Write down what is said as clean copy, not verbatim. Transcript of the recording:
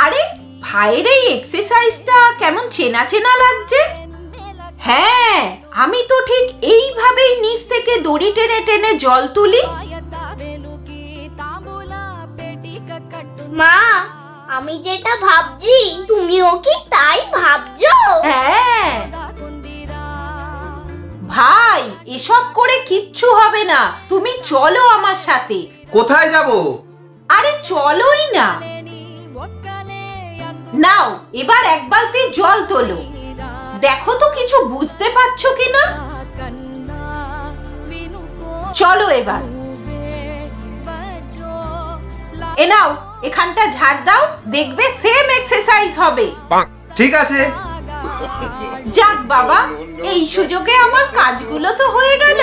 আরে ভাইয়ের এই এক্সারসাইজটা কেমন চেনা চেনা লাগছে। হ্যাঁ, আমি তো ঠিক এইভাবেই নিচ থেকে দড়ি টেনে টেনে জল তুলি। মা, আমি যেটা ভাবছি তুমিও কি তাই ভাবছো? হ্যাঁ ভাই, এসব করে কিচ্ছু হবে না, তুমি চলো আমার সাথে। কোথায় যাব? আরে চলোই না। নাও এবার এক বালতি জল তোলো, দেখো তো কিছু বুঝতে পারছো কিনা। চলো এবার। এ নাও, এখানটা ঝাড় দাও, দেখবে সেম এক্সারসাইজ হবে। ঠিক আছে। যাক বাবা, এই সুযোগে আমার কাজগুলো তো হয়ে গেল।